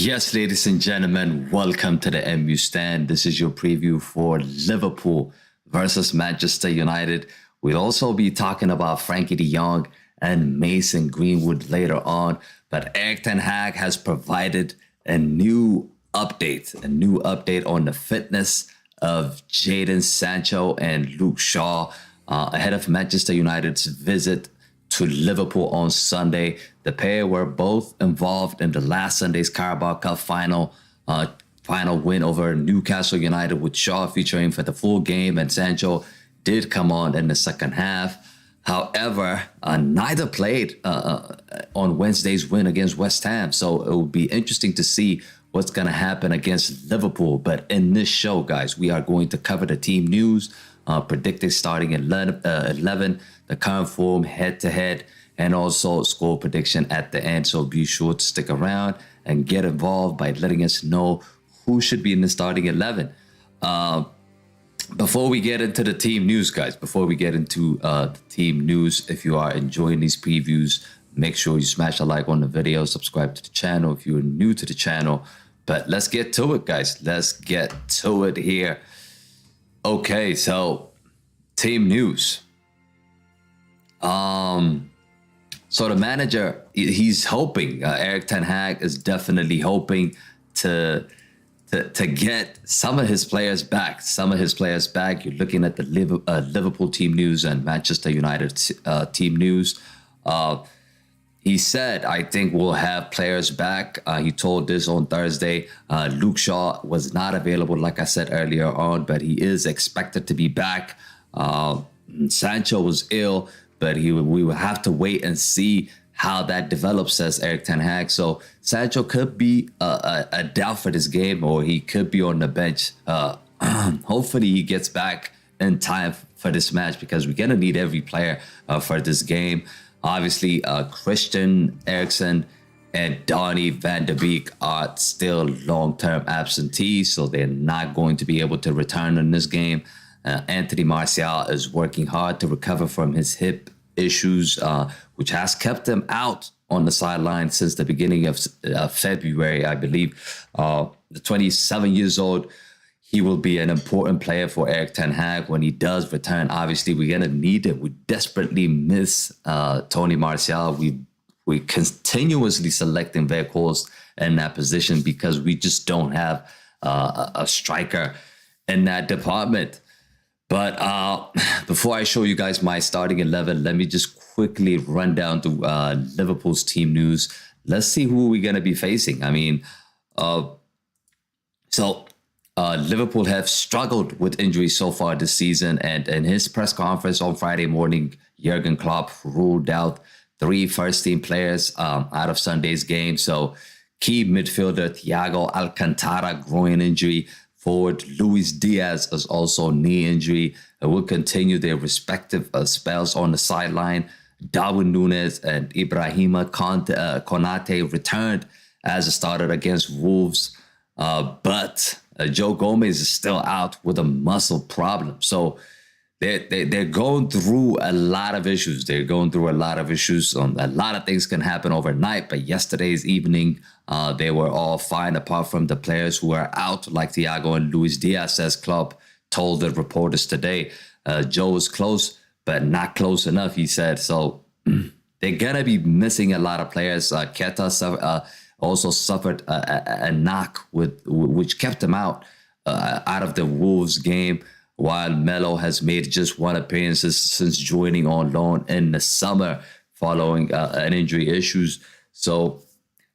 Yes, ladies and gentlemen, welcome to the MU Stand. This is your preview for Liverpool versus Manchester United. We'll also be talking about Frankie de Jong and Mason Greenwood later on. But Eric Ten Hag has provided a new update on the fitness of Jadon Sancho and Luke Shaw ahead of Manchester United's visit to Liverpool on Sunday. The pair were both involved in the last Sunday's Carabao Cup final win over Newcastle United, with Shaw featuring for the full game, and Sancho did come on in the second half. However, neither played on Wednesday's win against West Ham, so it will be interesting to see what's going to happen against Liverpool. But in this show, guys, we are going to cover the team news, predicting starting at 11, the current form head-to-head, and also score prediction at the end. So be sure to stick around and get involved by letting us know who should be in the starting 11. Before we get into the team news, guys, if you are enjoying these previews, make sure you smash a like on the video, subscribe to the channel if you're new to the channel. But let's get to it, guys. Let's get to it here. Okay, so team news. So the manager, he's hoping, Eric Ten Hag is definitely hoping to get some of his players back. You're looking at the Liverpool team news and Manchester United team news. He said, I think we'll have players back. He told this on Thursday. Luke Shaw was not available, like I said earlier on, but he is expected to be back. Sancho was ill, but we will have to wait and see how that develops, says Eric Ten Hag. So Sancho could be a doubt for this game, or he could be on the bench. Hopefully he gets back in time for this match, because we're going to need every player for this game. Obviously, Christian, Eriksen, and Donny van de Beek are still long-term absentees, so they're not going to be able to return in this game. Anthony Martial is working hard to recover from his hip issues, which has kept him out on the sideline since the beginning of February, I believe. The 27 years old, he will be an important player for Eric Ten Hag when he does return. Obviously, we're going to need him. We desperately miss Tony Martial. We continuously selecting vehicles in that position because we just don't have a striker in that department. But before I show you guys my starting 11, let me just quickly run down to Liverpool's team news. Let's see who we're going to be facing. I mean, Liverpool have struggled with injuries so far this season. And in his press conference on Friday morning, Jurgen Klopp ruled out 3 first-team players out of Sunday's game. So key midfielder Thiago Alcantara, groin injury. Forward Luis Diaz is also knee injury and will continue their respective spells on the sideline. Darwin Nunez and Ibrahima Konate returned as a starter against Wolves, but Joe Gomez is still out with a muscle problem. So they're going through a lot of issues. A lot of things can happen overnight, but yesterday's evening, they were all fine, apart from the players who are out, like Thiago and Luis Diaz, as Klopp told the reporters today. Joe is close, but not close enough, he said. So they're going to be missing a lot of players. Keta also suffered a knock, which kept him out of the Wolves game, while Melo has made just 1 appearance since joining on loan in the summer following an injury issues. So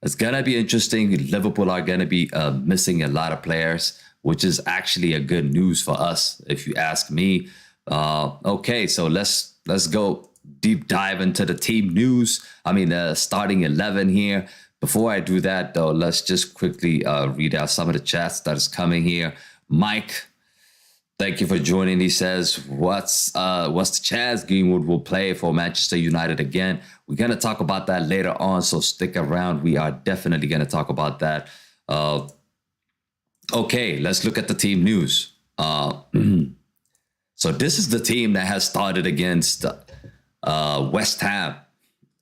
it's going to be interesting. Liverpool are going to be missing a lot of players, which is actually a good news for us, if you ask me. Okay, so let's go deep dive into the team news. I mean, starting 11 here. Before I do that, though, let's just quickly read out some of the chats that is coming here. Mike, thank you for joining. He says, what's the chance Greenwood will play for Manchester United again? We're going to talk about that later on, so stick around. We are definitely going to talk about that. Okay, let's look at the team news. So this is the team that has started against West Ham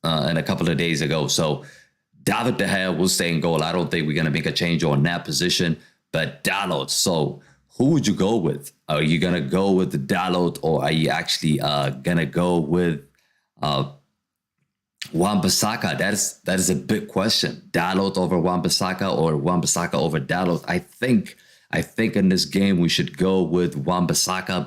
a couple of days ago. So David De Gea will stay in goal. I don't think we're going to make a change on that position. But Dalot, so who would you go with? Are you going to go with the Dalot, or are you actually going to go with Wan-Bissaka? That is a big question. Dalot over Wan-Bissaka or Wan-Bissaka over Dalot? I think in this game we should go with Wan-Bissaka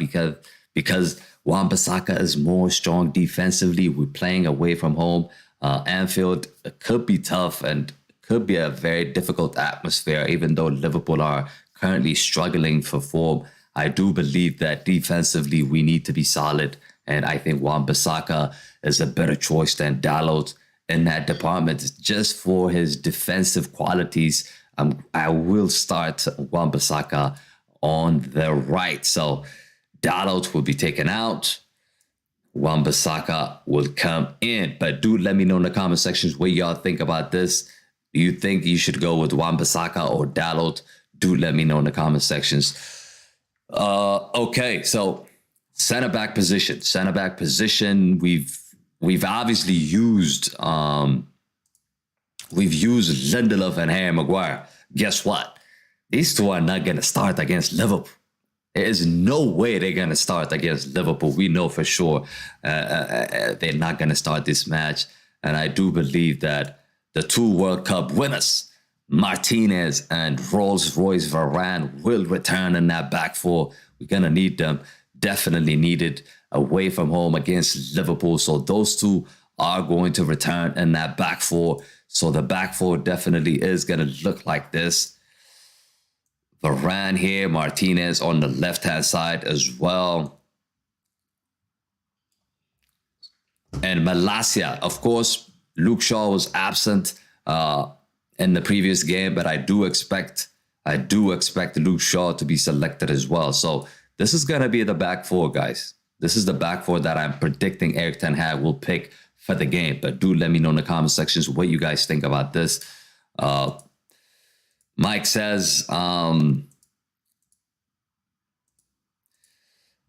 because Wan-Bissaka is more strong defensively. We're playing away from home. Anfield could be tough and could be a very difficult atmosphere, even though Liverpool are currently struggling for form. I do believe that defensively we need to be solid, and I think Wan-Bissaka is a better choice than Dalot in that department. Just for his defensive qualities, I will start Wan-Bissaka on the right. So Dalot will be taken out. Wan-Bissaka will come in. But do let me know in the comment sections what y'all think about this. Do you think you should go with Wan-Bissaka or Dalot? Do let me know in the comment sections. Okay, so center back position. Center back position. We've obviously used Lindelof and Harry Maguire. Guess what? These two are not gonna start against Liverpool. There is no way they're going to start against Liverpool. We know for sure they're not going to start this match. And I do believe that the two World Cup winners, Martinez and Rolls-Royce Varane, will return in that back four. We're going to need them. Definitely needed away from home against Liverpool. So those two are going to return in that back four. So the back four definitely is going to look like this. Varane here, Martinez on the left-hand side as well. And Malacia, of course, Luke Shaw was absent in the previous game, but I do expect Luke Shaw to be selected as well. So this is going to be the back four, guys. This is the back four that I'm predicting Eric Ten Hag will pick for the game. But do let me know in the comment sections what you guys think about this. Mike says,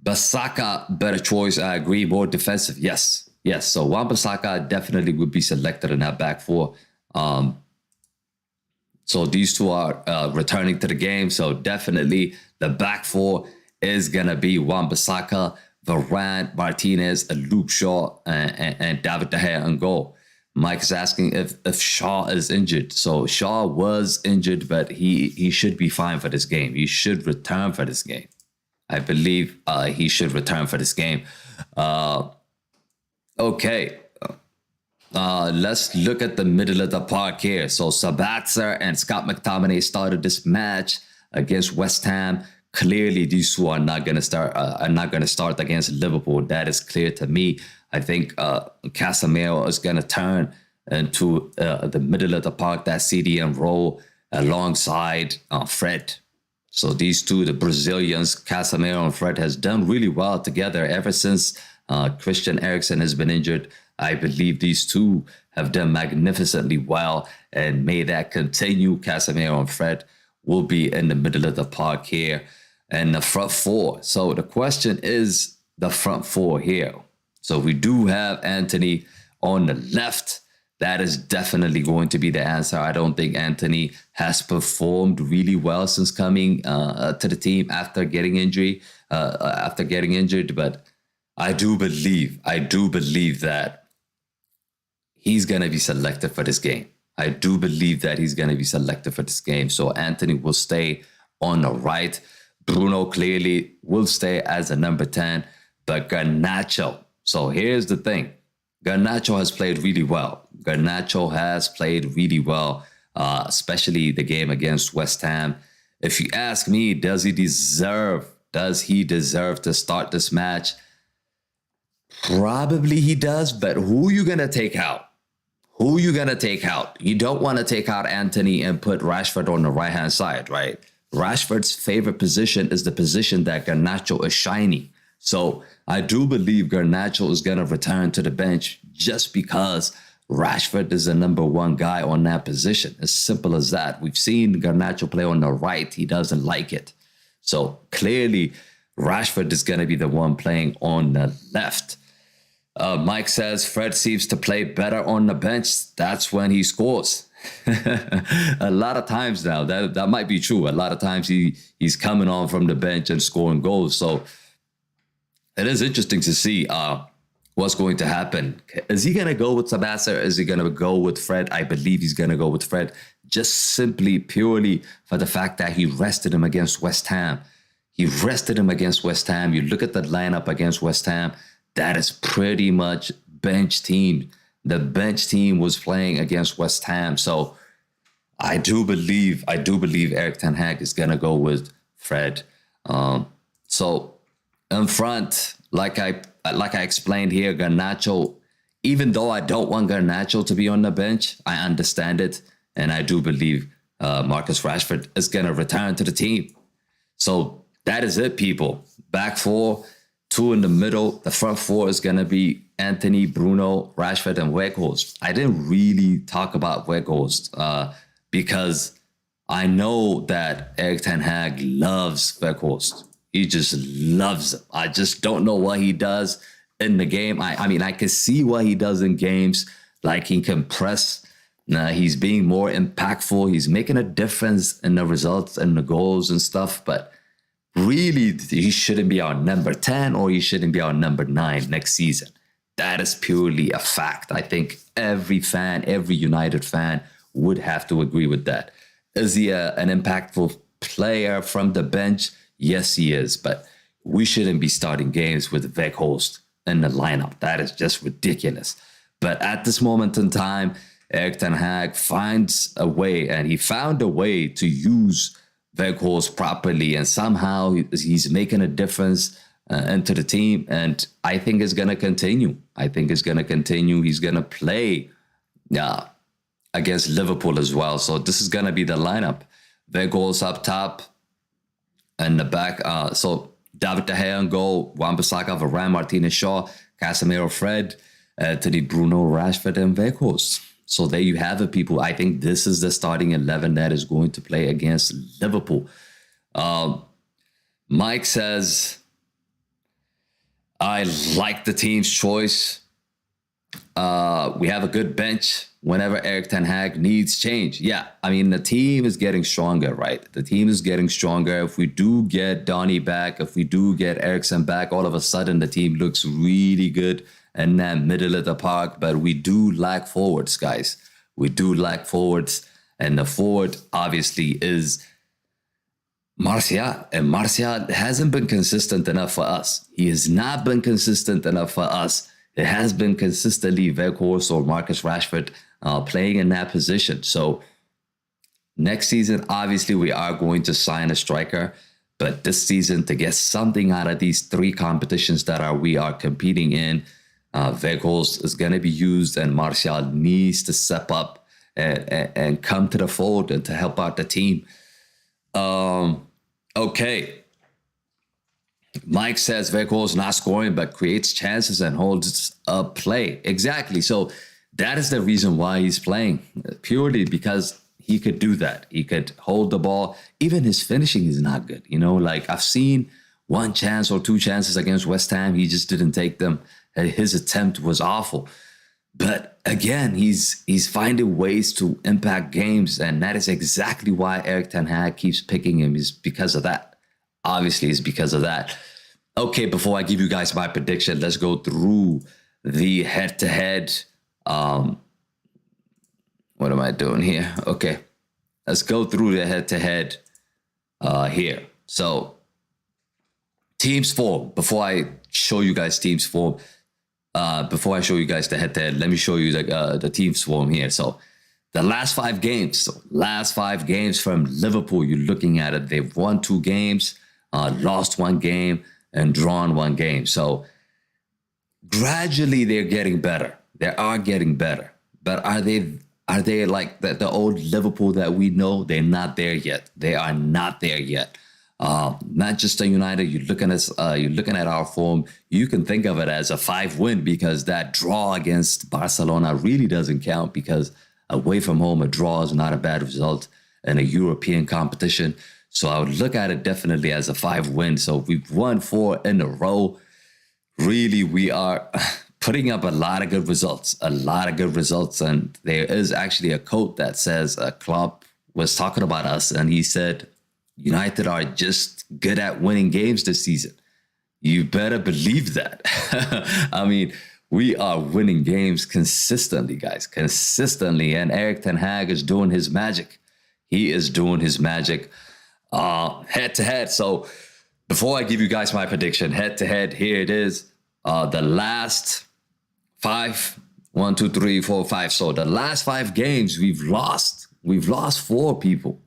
Bissaka, better choice. I agree. More defensive. Yes. So Wan-Bissaka definitely would be selected in that back four. So these two are returning to the game. So definitely the back four is going to be Wan-Bissaka, Varane, Martinez, and Luke Shaw, and David De Gea in goal. Mike is asking if Shaw is injured. So Shaw was injured, but he should be fine for this game. He should return for this game. I believe he should return for this game. Okay. Let's look at the middle of the park here. So Sabitzer and Scott McTominay started this match against West Ham. Clearly, these two are not going to start against Liverpool. That is clear to me. I think Casemiro is going to turn into the middle of the park, that CDM role alongside Fred. So these two, the Brazilians, Casemiro and Fred, has done really well together ever since Christian Eriksen has been injured. I believe these two have done magnificently well, and may that continue. Casemiro and Fred will be in the middle of the park here and the front four. So the question is the front four here. So we do have Antony on the left. That is definitely going to be the answer. I don't think Antony has performed really well since coming to the team after getting injured. But I do believe that he's going to be selected for this game. I do believe that he's going to be selected for this game. So Antony will stay on the right. Bruno clearly will stay as a number 10. But Garnacho. So here's the thing. Garnacho has played really well. Especially the game against West Ham. If you ask me, does he deserve to start this match? Probably he does, but who are you going to take out? You don't want to take out Antony and put Rashford on the right-hand side, right? Rashford's favorite position is the position that Garnacho is shining. So I do believe Garnacho is going to return to the bench just because Rashford is the number one guy on that position. As simple as that. We've seen Garnacho play on the right. He doesn't like it. So clearly, Rashford is going to be the one playing on the left. Mike says Fred seems to play better on the bench. That's when he scores. A lot of times now, that might be true. A lot of times he's coming on from the bench and scoring goals. So it is interesting to see what's going to happen. Is he going to go with Sabasa or is he going to go with Fred? I believe he's going to go with Fred, just simply purely for the fact that he rested him against West Ham. He rested him against West Ham. You look at the lineup against West Ham, that is pretty much bench team. The bench team was playing against West Ham. So I do believe Eric Ten Hag is going to go with Fred. So in front, like I explained here, Garnacho, even though I don't want Garnacho to be on the bench, I understand it. And I do believe Marcus Rashford is going to return to the team. So that is it, people. Back four, two in the middle. The front four is going to be Anthony, Bruno, Rashford, and Weghorst. I didn't really talk about Weghorst because I know that Eric Ten Hag loves Weghorst. He just loves him. I just don't know what he does in the game. I mean, I can see what he does in games. Like he can press. He's being more impactful. He's making a difference in the results and the goals and stuff. But really, he shouldn't be our number 10 or he shouldn't be our number 9 next season. That is purely a fact. I think every fan, every United fan would have to agree with that. Is he an impactful player from the bench? Yes, he is. But we shouldn't be starting games with Weghorst in the lineup. That is just ridiculous. But at this moment in time, Eric Ten Hag finds a way, and he found a way to use Weghorst properly, and somehow he's making a difference into the team, and I think it's going to continue. He's going to play against Liverpool as well. So this is going to be the lineup. Weghorst up top, and the back. So David De Gea in goal, Wan-Bissaka, Varane, Martinez, Shaw, Casemiro, Fred, Anthony, Bruno, Rashford, and Weghorst. So there you have it, people. I think this is the starting 11 that is going to play against Liverpool. Mike says, I like the team's choice. We have a good bench whenever Eric Ten Hag needs change. Yeah, I mean, the team is getting stronger, right? The team is getting stronger. If we do get Donny back, if we do get Eriksen back, all of a sudden the team looks really good in that middle of the park. But we do lack forwards, guys. We do lack forwards. And the forward, obviously, is Martial. And Martial hasn't been consistent enough for us. He has not been consistent enough for us. It has been consistently Weghorst or Marcus Rashford playing in that position. So next season, obviously, we are going to sign a striker. But this season, to get something out of these 3 competitions that we are competing in, Weghorst is going to be used, and Martial needs to step up and come to the fold and to help out the team. Okay. Mike says Weghorst not scoring, but creates chances and holds up play. Exactly. So that is the reason why he's playing, purely because he could do that. He could hold the ball. Even his finishing is not good. You know, like I've seen 1 chance or 2 chances against West Ham. He just didn't take them. His attempt was awful. But again, he's finding ways to impact games. And that is exactly why Eric Ten Hag keeps picking him, is because of that. Obviously, it's because of that. Okay, before I give you guys my prediction, let's go through the head-to-head. What am I doing here? Okay, let's go through the head-to-head here. So, teams form. Before I show you guys teams form, before I show you guys the head-to-head, let me show you the teams form here. So, the last 5 games. So last 5 games from Liverpool, you're looking at it. They've won 2 games, lost 1 game, and drawn 1 game. So gradually they're getting better. They are getting better. But are they like the old Liverpool that we know? They're not there yet. They are not there yet. Manchester United, you're looking at our form. You can think of it as a 5-win because that draw against Barcelona really doesn't count, because away from home, a draw is not a bad result in a European competition. So I would look at it definitely as a 5-win. So we've won 4 in a row. Really, we are putting up a lot of good results, And there is actually a quote that says Klopp was talking about us, and he said, United are just good at winning games this season. You better believe that. I mean, we are winning games consistently, guys, consistently. And Eric Ten Hag is doing his magic. He is doing his magic head to head. So before I give you guys my prediction, head to head, here it is. The last 5, 1, 2, 3, 4, 5. So the last 5 games we've lost. We've lost 4 people.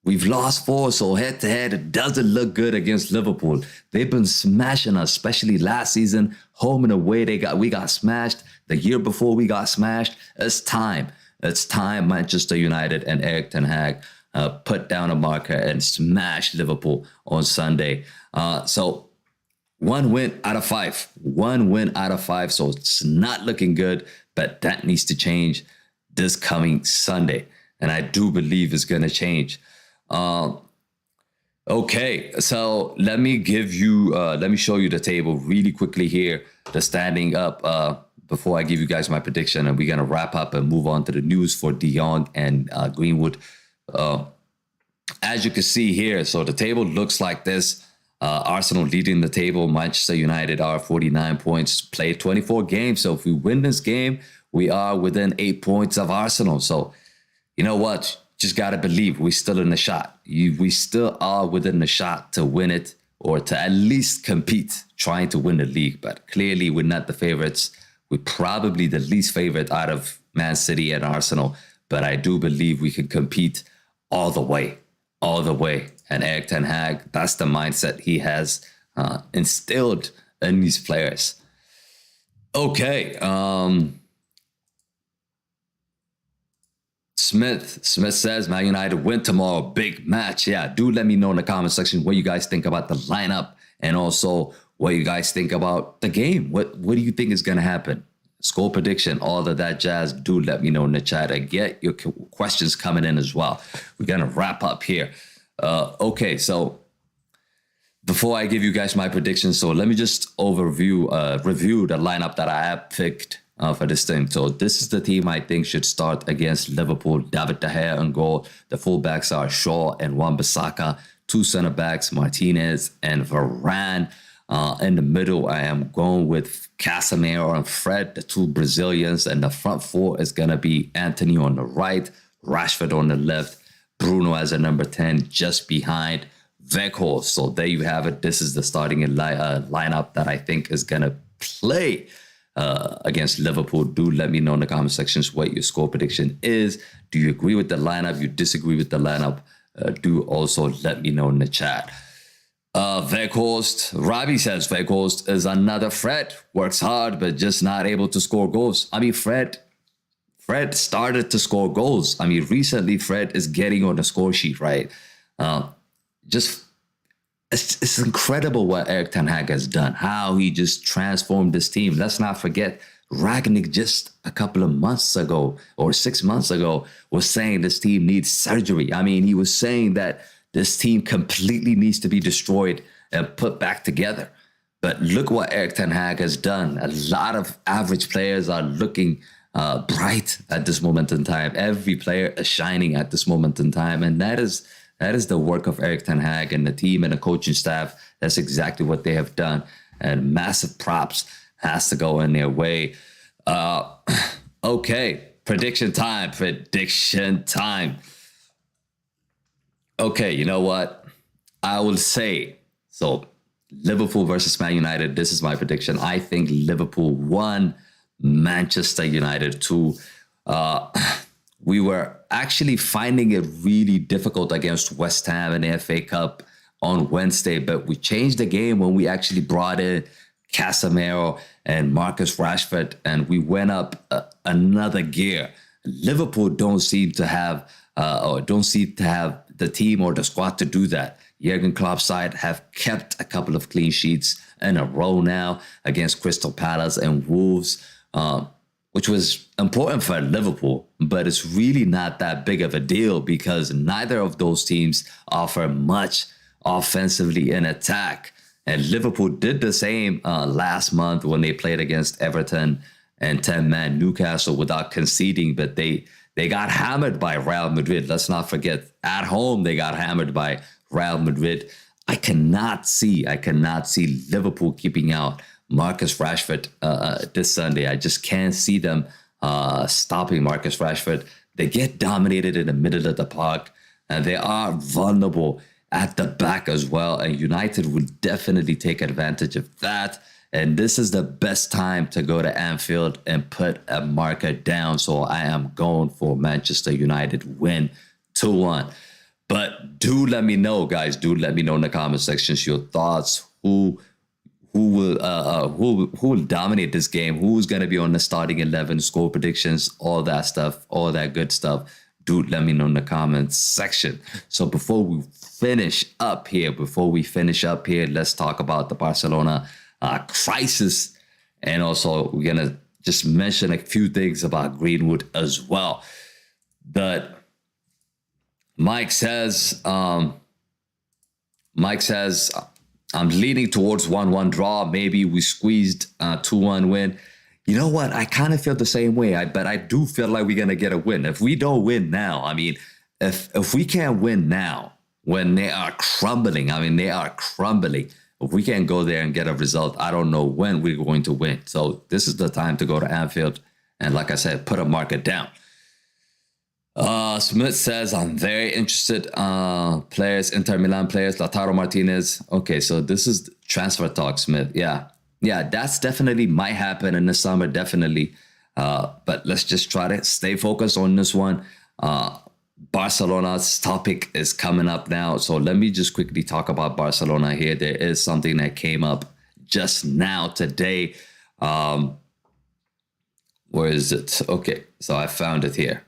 We've lost 4, so head-to-head, it doesn't look good against Liverpool. They've been smashing us, especially last season. Home and away, we got smashed. The year before, we got smashed. It's time. It's time Manchester United and Eric Ten Hag put down a marker and smash Liverpool on Sunday. So 1 win out of 5. 1 win out of 5, so it's not looking good, but that needs to change this coming Sunday. And I do believe it's going to change. Okay, so let me show you the table really quickly here, the standing up before I give you guys my prediction, and we're going to wrap up and move on to the news for De Jong and Greenwood. As you can see here, so the table looks like this. Arsenal leading the table. Manchester United are 49 points, played 24 games. So if we win this game, we are within 8 points of Arsenal. So you know what? Just got to believe we're still in the shot. We still are within the shot to win it, or to at least compete, trying to win the league. But clearly, we're not the favorites. We're probably the least favorite out of Man City and Arsenal. But I do believe we can compete all the way. And Eric Ten Hag, that's the mindset he has instilled in these players. Okay. Smith says Man United win tomorrow. Big match. Yeah, do let me know in the comment section what you guys think about the lineup, and also what you guys think about the game. What do you think is going to happen? Score prediction, all of that jazz. Do let me know in the chat. I get your questions coming in as well. We're going to wrap up here. Okay, so before I give you guys my predictions, so let me just review the lineup that I have picked for this thing. So this is the team I think should start against Liverpool. David De Gea on goal. The fullbacks are Shaw and Wan-Bissaka. 2 center backs, Martinez and Varane. In the middle, I am going with Casemiro and Fred, the 2 Brazilians. And the front 4 is going to be Anthony on the right, Rashford on the left, Bruno as a number 10 just behind Weghorst. So there you have it. This is the starting lineup that I think is going to play against Liverpool. Do let me know in the comment sections what your score prediction is. Do you agree with the lineup? You disagree with the lineup? Do also let me know in the chat. Weghorst, Robbie says Weghorst is another Fred. Works hard, but just not able to score goals. I mean, Fred started to score goals. I mean, recently Fred is getting on the score sheet, right? It's incredible what Eric Ten Hag has done, how he just transformed this team. Let's not forget, Ragnick just a couple of months ago or 6 months ago was saying this team needs surgery. I mean, he was saying that this team completely needs to be destroyed and put back together. But look what Eric Ten Hag has done. A lot of average players are looking bright at this moment in time. Every player is shining at this moment in time. And that is the work of Eric Ten Hag and the team and the coaching staff. That's exactly what they have done. And massive props has to go in their way. Okay, prediction time. Okay, you know what? I will say, so Liverpool versus Man United, this is my prediction. I think Liverpool 1, Manchester United 2. We were actually finding it really difficult against West Ham in the FA Cup on Wednesday, but we changed the game when we actually brought in Casemiro and Marcus Rashford, and we went up another gear. Liverpool don't seem to have the team or the squad to do that. Jurgen Klopp's side have kept a couple of clean sheets in a row now against Crystal Palace and Wolves, which was important for Liverpool, but it's really not that big of a deal because neither of those teams offer much offensively in attack. And Liverpool did the same last month when they played against Everton and 10-man Newcastle without conceding, but they got hammered by Real Madrid. Let's not forget, at home, they got hammered by Real Madrid. I cannot see Liverpool keeping out Marcus Rashford this Sunday. I just can't see them stopping Marcus Rashford. They get dominated in the middle of the park, and they are vulnerable at the back as well. And United will definitely take advantage of that. And this is the best time to go to Anfield and put a marker down. So I am going for Manchester United win 2-1. But do let me know, guys. Do let me know in the comment sections your thoughts. Who will dominate this game? Who's going to be on the starting 11, score predictions, all that stuff, all that good stuff. Do let me know in the comments section. So before we finish up here, let's talk about the Barcelona crisis. And also, we're going to just mention a few things about Greenwood as well. But Mike says, I'm leaning towards 1-1 draw. Maybe we squeezed 2-1 win. You know what? I kind of feel the same way. But I do feel like we're going to get a win. If we don't win now, I mean, if we can't win now when they are crumbling, if we can't go there and get a result, I don't know when we're going to win. So this is the time to go to Anfield. And like I said, put a marker down. Smith says, I'm very interested. Players, Inter Milan players, Lautaro Martinez. Okay, so this is transfer talk, Smith. Yeah, that's definitely might happen in the summer, definitely. But let's just try to stay focused on this one. Barcelona's topic is coming up now. So let me just quickly talk about Barcelona here. There is something that came up just now today. Where is it? Okay, so I found it here.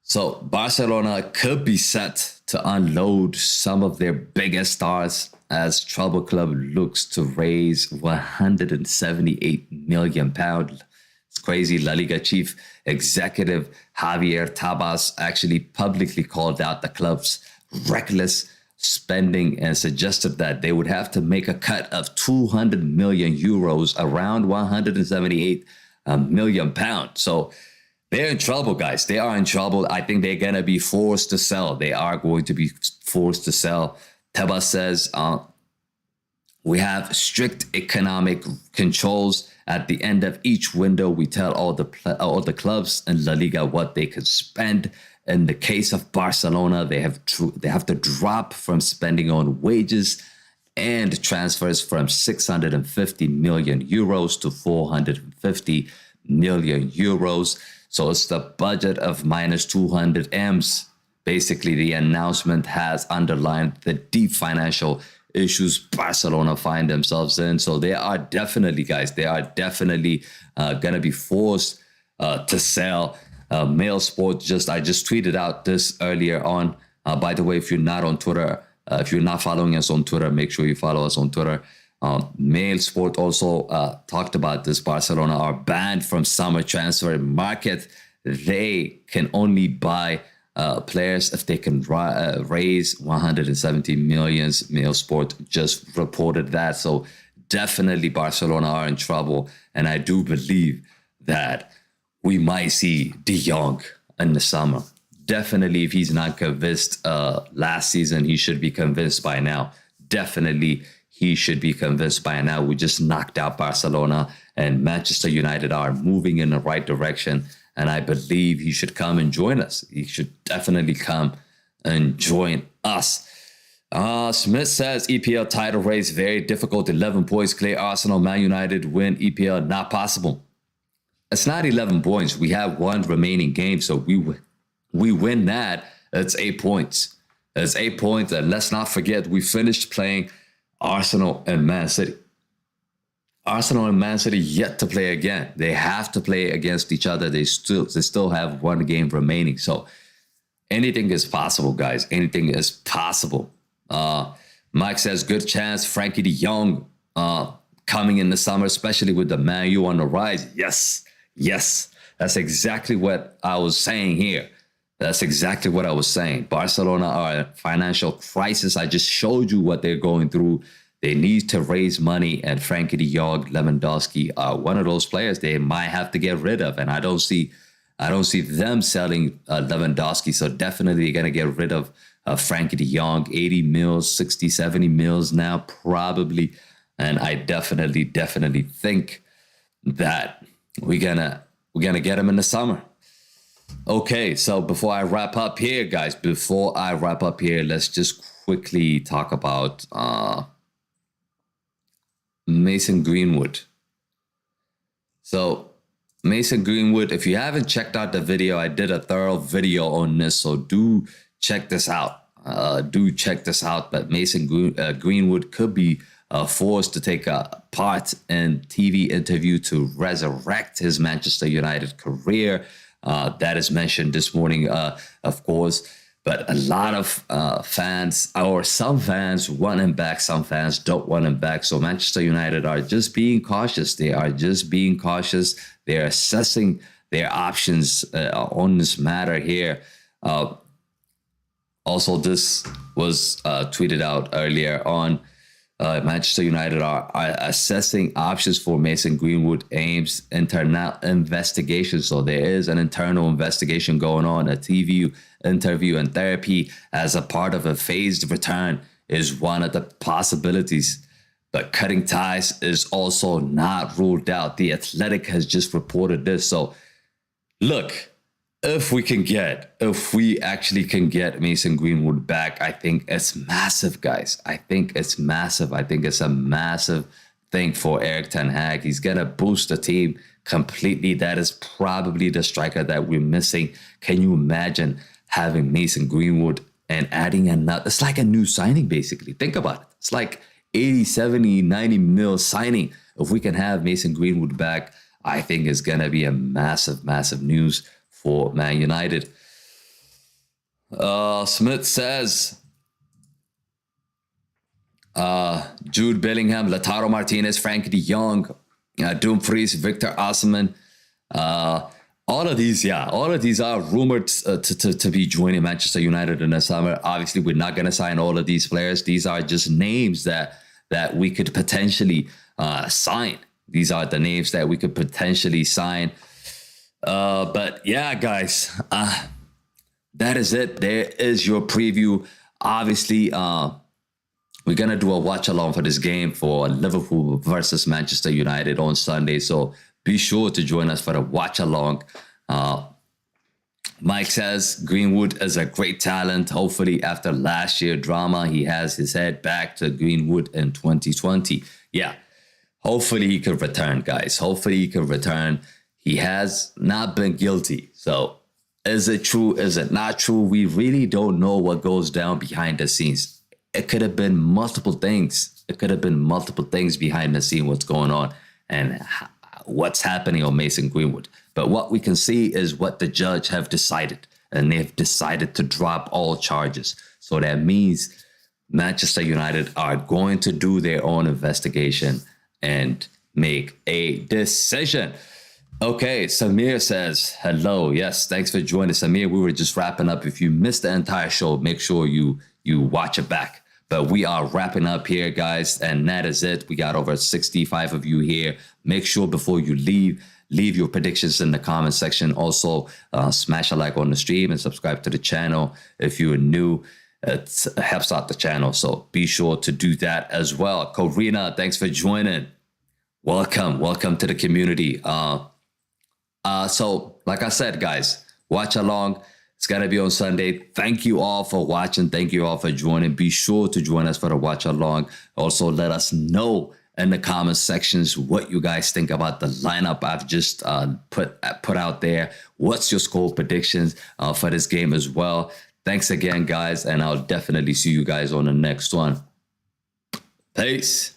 So Barcelona could be set to unload some of their biggest stars as Trouble Club looks to raise £178 million. It's crazy. La Liga chief executive Javier Tebas actually publicly called out the club's reckless spending and suggested that they would have to make a cut of 200 million euros, around 178 million pounds. So they're in trouble, guys. They are in trouble. I think they're going to be forced to sell. They are going to be forced to sell. Tebas says, we have strict economic controls. At the end of each window, we tell all the clubs in La Liga what they could spend. In the case of Barcelona, they have to drop from spending on wages and transfers from 650 million euros to 450 million euros. So it's the budget of minus 200 M's. Basically, the announcement has underlined the deep financial issues Barcelona find themselves in. So they are definitely, guys, going to be forced to sell. Mail Sport, I just tweeted out this earlier on. By the way, if you're not on Twitter, if you're not following us on Twitter, make sure you follow us on Twitter. Mail Sport also talked about this. Barcelona are banned from summer transfer market. They can only buy players if they can raise 170 million. Mail Sport just reported that. So definitely Barcelona are in trouble. And I do believe that we might see De Jong in the summer. Definitely, if he's not convinced last season, he should be convinced by now. Definitely, he should be convinced by now. We just knocked out Barcelona, and Manchester United are moving in the right direction. And I believe he should come and join us. He should definitely come and join us. Smith says EPL title race very difficult. 11 points clear Arsenal. Man United win EPL not possible. It's not 11 points. We have one remaining game, so we win that. It's 8 points. It's 8 points, and let's not forget we finished playing Arsenal and Man City. Arsenal and Man City yet to play again. They have to play against each other. They still have one game remaining. So anything is possible, guys. Anything is possible. Mike says good chance. Frankie de Jong coming in the summer, especially with the Man U on the rise. Yes. That's exactly what I was saying here. That's exactly what I was saying. Barcelona are in financial crisis. I just showed you what they're going through. They need to raise money, and Frankie de Jong, Lewandowski are one of those players they might have to get rid of. And I don't see them selling Lewandowski. So definitely they're going to get rid of Frankie de Jong. 80 mils, 60, 70 mils now, probably. And I definitely think that we're gonna get him in the summer. Okay, so before I wrap up here, guys, let's just quickly talk about Mason Greenwood. So Mason Greenwood, if you haven't checked out the video, I did a thorough video on this, so do check this out. But Mason Greenwood could be forced to take a part in TV interview to resurrect his Manchester United career. That is mentioned this morning, of course. But a lot of fans, or some fans, want him back. Some fans don't want him back. So Manchester United are just being cautious. They are just being cautious. They're assessing their options on this matter here. Also, this was tweeted out earlier on. Manchester United are assessing options for Mason Greenwood, aims internal investigation. So there is an internal investigation going on. A TV interview and therapy as a part of a phased return is one of the possibilities. But cutting ties is also not ruled out. The Athletic has just reported this. So look, if we actually can get Mason Greenwood back, I think it's massive, guys. I think it's massive. I think it's a massive thing for Eric Ten Hag. He's going to boost the team completely. That is probably the striker that we're missing. Can you imagine having Mason Greenwood and adding another? It's like a new signing, basically. Think about it. It's like 80, 70, 90 mil signing. If we can have Mason Greenwood back, I think it's going to be a massive, massive news for Man United. Smith says, Jude Bellingham, Lautaro Martinez, Frankie de Jong, Dumfries, Victor Osimhen. All of these are rumored to be joining Manchester United in the summer. Obviously, we're not going to sign all of these players. These are just names that we could potentially sign. These are the names that we could potentially sign. But yeah, guys, that is it. There is your preview. Obviously, we're going to do a watch along for this game for Liverpool versus Manchester United on Sunday. So be sure to join us for the watch along. Mike says Greenwood is a great talent. Hopefully after last year drama, he has his head back to Greenwood in 2020. Yeah, hopefully he can return, guys. Hopefully he can return. He has not been guilty. So is it true? Is it not true? We really don't know what goes down behind the scenes. It could have been multiple things. It could have been multiple things behind the scene, what's going on and what's happening on Mason Greenwood. But what we can see is what the judge have decided. And they've decided to drop all charges. So that means Manchester United are going to do their own investigation and make a decision. Okay, Samir says, hello. Yes, thanks for joining, Samir. We were just wrapping up. If you missed the entire show, make sure you watch it back. But we are wrapping up here, guys, and that is it. We got over 65 of you here. Make sure before you leave your predictions in the comment section. Also, smash a like on the stream and subscribe to the channel. If you're new, it helps out the channel. So be sure to do that as well. Corina, thanks for joining. Welcome to the community. So, like I said, guys, watch along. It's going to be on Sunday. Thank you all for watching. Thank you all for joining. Be sure to join us for the watch along. Also, let us know in the comment sections what you guys think about the lineup I've just put out there. What's your score predictions for this game as well? Thanks again, guys, and I'll definitely see you guys on the next one. Peace.